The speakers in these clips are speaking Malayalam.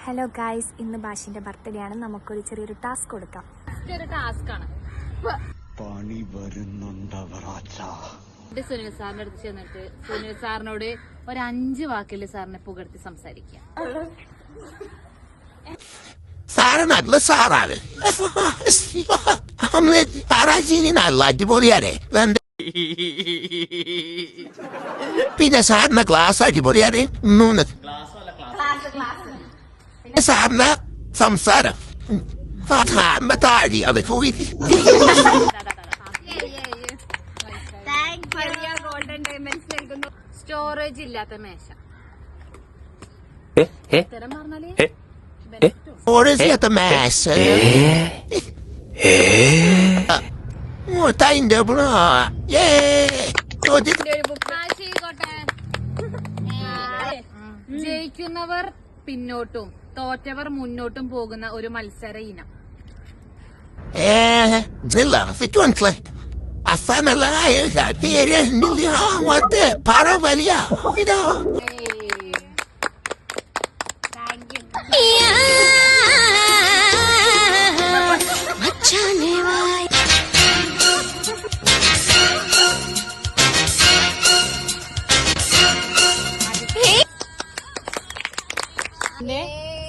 ഹലോ ഗായ്സ്, ഇന്ന് ബാഷിന്റെ ബർത്ത്ഡേ ആണ്. നമുക്കൊരു ചെറിയൊരു ടാസ്ക് കൊടുക്കാം. പണി വരുന്നുണ്ടവറാച്ച. സുനിൽ സാറിന്റെ അടുത്ത് ചെന്നിട്ട് സുനിൽ സാറിനോട് ഒരു 5 വാക്കിൽ സാറിനെ പുകഴ്ത്തി സംസാരിക്കുക. സാറ് നല്ല സാറാണ്. സാറാശീനി നല്ല അടിപൊളിയാണ്. പിന്നെ സാറിന്റെ ക്ലാസ് അടിപൊളിയാണ്. സാറിന്റെ സംസാരം താഴെ പോയി. സ്റ്റോറേജ് ഇല്ലാത്ത മേശ. ഉത്തരം പറഞ്ഞാല് ഓരോ മേശ തൈൻ്റെ ജയിക്കുന്നവർ പിന്നോട്ടും തോറ്റവർ മുന്നോട്ടും പോകുന്ന ഒരു മത്സര ഇനം. പറവലിയ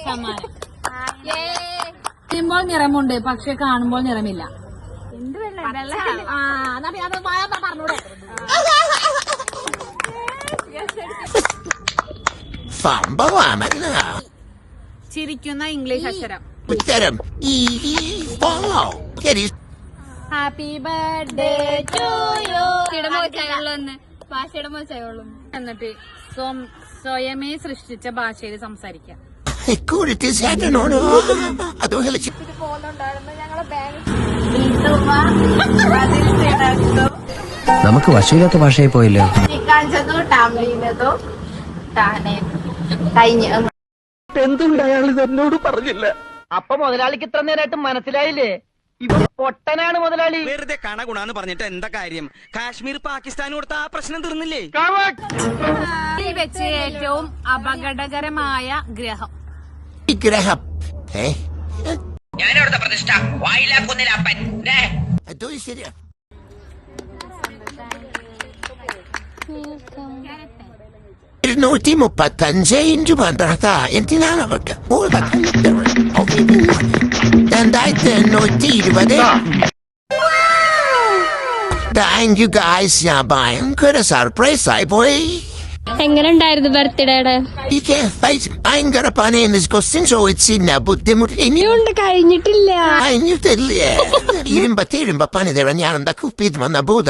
സമ്മാനം. ചെയ്യുമ്പോൾ നിറമുണ്ട്, പക്ഷെ കാണുമ്പോൾ നിറമില്ല. സംഭവമല്ല. ചിരിക്കുന്ന ഇംഗ്ലീഷ് അക്ഷരം. ഉത്തരം ഹാപ്പി ബർത്ത്ഡേ ടു യു. ഭാഷയുടെ മോശമുള്ളൂ. എന്നിട്ട് സ്വയമേ സൃഷ്ടിച്ച ഭാഷയിൽ സംസാരിക്കാം. നമുക്ക് വശമില്ലാത്ത ഭാഷയായി പോയല്ലോ. എന്തുണ്ടായാലും ഇതെന്നോട് പറഞ്ഞില്ല. അപ്പൊ മുതലാളിക്ക് ഇത്ര നേരമായിട്ട് മനസ്സിലായില്ലേ? ഇവ പൊട്ടനാണ് മുതലാളി. വെറുതെ കണഗുണാന്ന് പറഞ്ഞിട്ട് എന്താ കാര്യം? കാശ്മീർ പാകിസ്ഥാൻ കൊടുത്ത ആ പ്രശ്നം തീർന്നില്ലേ? വെച്ച് ഏറ്റവും അപകടകരമായ ഗ്രഹം. ഗ്രഹം ഞാനവിടുത്തെ പ്രതിഷ്ഠ വായിലാക്കുന്നില്ല അപ്പൻ. ശരിയാ. 235 ഇഞ്ച് പന്ത്രണ്ട് എന്തിനാണ് അവർക്ക് 2820. Thank you guys. ഞാൻ ഭയങ്കര സർപ്രൈസ് ആയി പോയി. എങ്ങനെ ഉണ്ടായിരുന്നു ബർത്ത്ഡേയുടെ? ഭയങ്കര പണിയെന്ന് ക്വസ്റ്റ്യൻ ചോദിച്ചില്ല. ബുദ്ധിമുട്ട് ഇനിയുണ്ട്, കഴിഞ്ഞിട്ടില്ല. കഴിഞ്ഞിട്ടില്ലേ? ഇരുമ്പ പണി തരാൻ ഞാൻ എന്താ കുപ്പിത് വന്ന ബൂത.